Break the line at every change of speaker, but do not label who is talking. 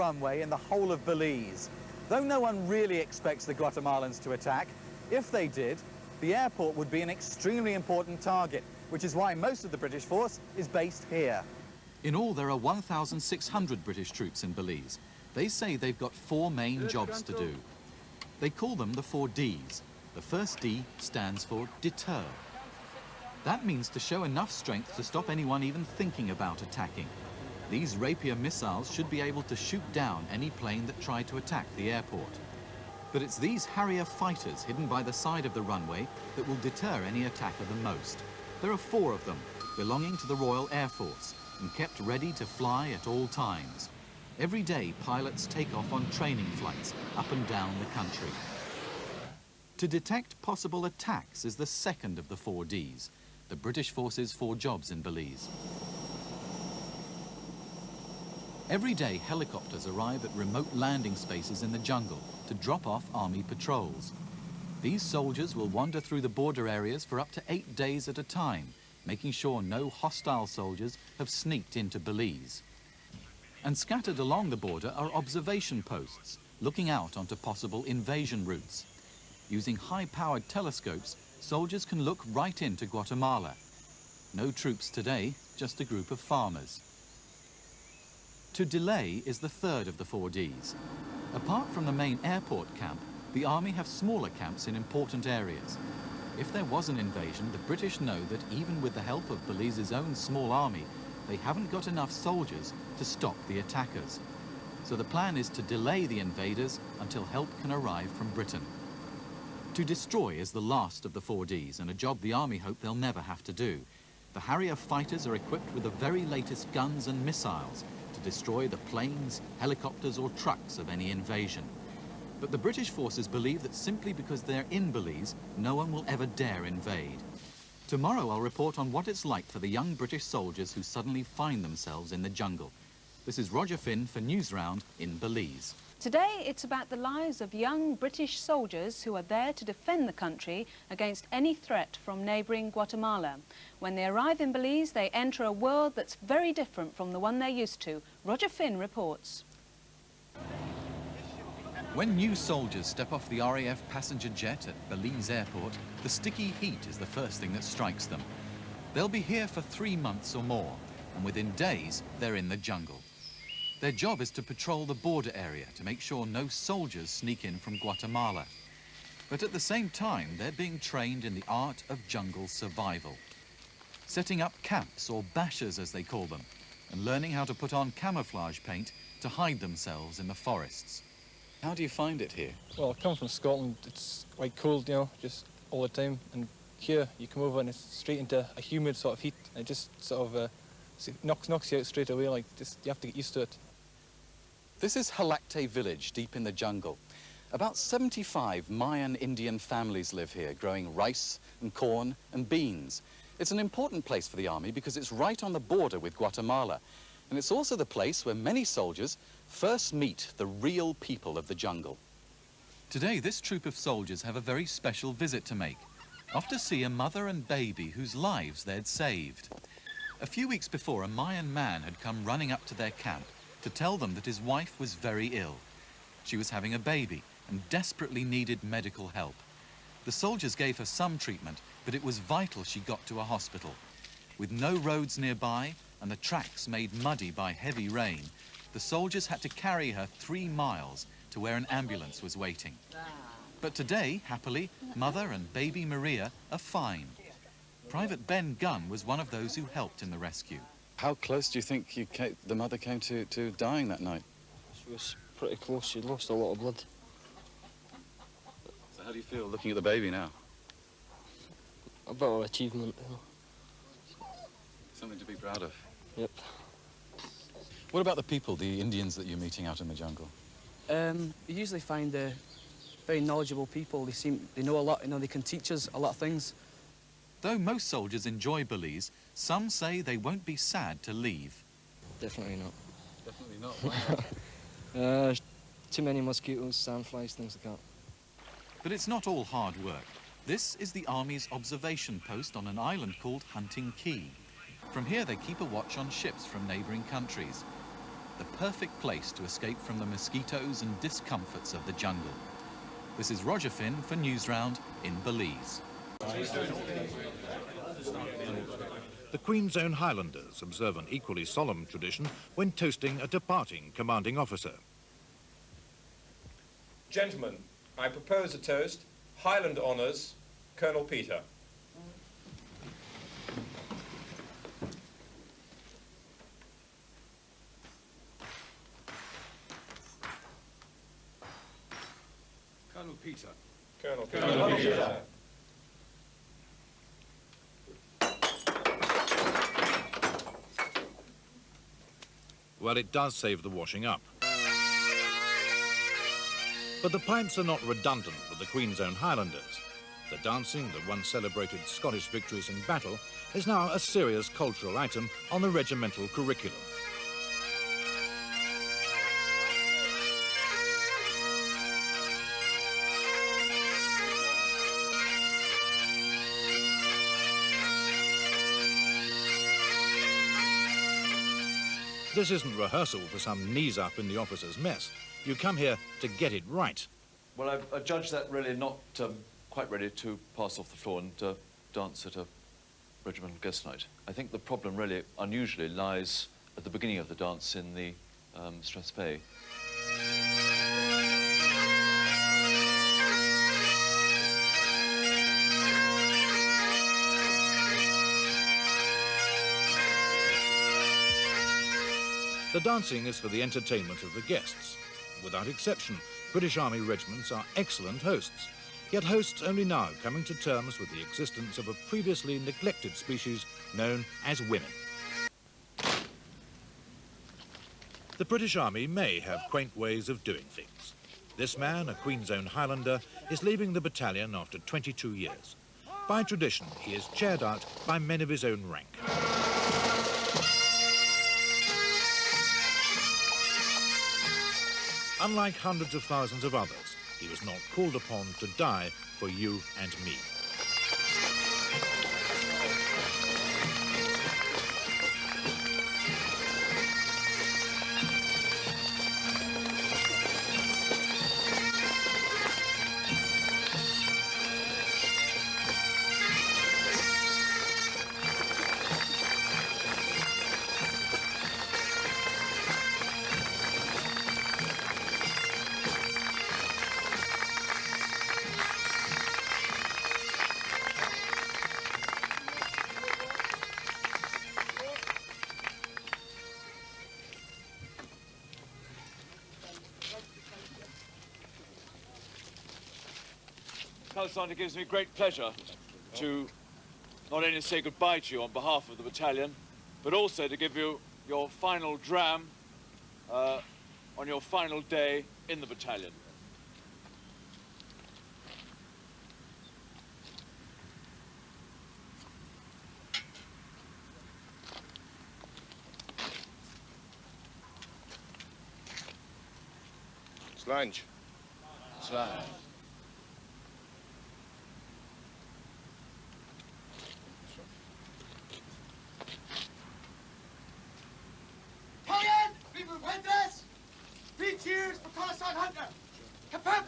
runway in the whole of Belize. Though no one really expects the Guatemalans to attack, if they did, the airport would be an extremely important target, which is why most of the British force is based here.
In all, there are 1,600 British troops in Belize. They say they've got 4 main jobs to do. They call them the 4 Ds. The first D stands for deter. That means to show enough strength to stop anyone even thinking about attacking. These Rapier missiles should be able to shoot down any plane that tried to attack the airport. But it's these Harrier fighters hidden by the side of the runway that will deter any attacker the most. There are 4 of them, belonging to the Royal Air Force and kept ready to fly at all times. Every day, pilots take off on training flights up and down the country. To detect possible attacks is the second of the 4 Ds, the British force's 4 jobs in Belize. Every day, helicopters arrive at remote landing spaces in the jungle to drop off army patrols. These soldiers will wander through the border areas for up to 8 days at a time, making sure no hostile soldiers have sneaked into Belize. And scattered along the border are observation posts, looking out onto possible invasion routes. Using high-powered telescopes, soldiers can look right into Guatemala. No troops today, just a group of farmers. To delay is the third of the 4 Ds. Apart from the main airport camp, the army have smaller camps in important areas. If there was an invasion, the British know that even with the help of Belize's own small army, they haven't got enough soldiers to stop the attackers. So the plan is to delay the invaders until help can arrive from Britain. To destroy is the last of the 4 Ds, and a job the army hope they'll never have to do. The Harrier fighters are equipped with the very latest guns and missiles to destroy the planes, helicopters or trucks of any invasion. But the British forces believe that simply because they're in Belize, no one will ever dare invade. Tomorrow I'll report on what it's like for the young British soldiers who suddenly find themselves in the jungle. This is Roger Finn for Newsround in Belize.
Today it's about the lives of young British soldiers who are there to defend the country against any threat from neighbouring Guatemala. When they arrive in Belize, they enter a world that's very different from the one they're used to. Roger Finn reports.
When new soldiers step off the RAF passenger jet at Belize Airport, the sticky heat is the first thing that strikes them. They'll be here for 3 months or more, and within days, they're in the jungle. Their job is to patrol the border area to make sure no soldiers sneak in from Guatemala. But at the same time, they're being trained in the art of jungle survival. Setting up camps, or bashers as they call them, and learning how to put on camouflage paint to hide themselves in the forests. How do you find it here?
Well, I come from Scotland. It's quite cold, you know, just all the time. And here, you come over and it's straight into a humid sort of heat. And it just sort of knocks you out straight away. Like, just you have to get used to it.
This is Halacte village, deep in the jungle. About 75 Mayan Indian families live here, growing rice and corn and beans. It's an important place for the army because it's right on the border with Guatemala. And it's also the place where many soldiers first meet the real people of the jungle. Today, this troop of soldiers have a very special visit to make. Off to see a mother and baby whose lives they'd saved. A few weeks before, a Mayan man had come running up to their camp to tell them that his wife was very ill. She was having a baby and desperately needed medical help. The soldiers gave her some treatment, but it was vital she got to a hospital. With no roads nearby and the tracks made muddy by heavy rain, the soldiers had to carry her 3 miles to where an ambulance was waiting. But today, happily, mother and baby Maria are fine. Private Ben Gunn was one of those who helped in the rescue. How close do you think the mother came to dying that night?
She was pretty close. She'd lost a lot of blood.
So how do you feel looking at the baby now?
A bit of an achievement, you know.
Something to be proud of.
Yep.
What about the people, the Indians that you're meeting out in the jungle?
You usually find very knowledgeable people. They know a lot, you know, they can teach us a lot of things.
Though most soldiers enjoy Belize, some say they won't be sad to leave.
Definitely not.
Definitely not. Why?
Too many mosquitoes, sandflies, things like that.
But it's not all hard work. This is the Army's observation post on an island called Hunting Key. From here they keep a watch on ships from neighbouring countries. the perfect place to escape from the mosquitoes and discomforts of the jungle. This is Roger Finn for Newsround in Belize.
The Queen's Own Highlanders observe an equally solemn tradition when toasting a departing commanding officer.
Gentlemen, I propose a toast, Highland Honours, Colonel Peter.
Colonel Peter.
Colonel Peter.
Well, it does save the washing up. But the pipes are not redundant with the Queen's Own Highlanders. The dancing that once celebrated Scottish victories in battle is now a serious cultural item on the regimental curriculum. This isn't rehearsal for some knees up in the officers' mess. You come here to get it right.
Well, I judge that really not quite ready to pass off the floor and dance at a regimental guest night. I think the problem really, unusually, lies at the beginning of the dance in the strathspey.
The dancing is for the entertainment of the guests. Without exception, British Army regiments are excellent hosts, yet hosts only now coming to terms with the existence of a previously neglected species known as women. The British Army may have quaint ways of doing things. This man, a Queen's Own Highlander, is leaving the battalion after 22 years. By tradition, he is chaired out by men of his own rank. Unlike hundreds of thousands of others, he was not called upon to die for you and me.
Alexander, it gives me great pleasure to not only say goodbye to you on behalf of the battalion, but also to give you your final dram on your final day in the battalion.
Slange.
Slange.
Cheers for Cosson Hunter! Capep!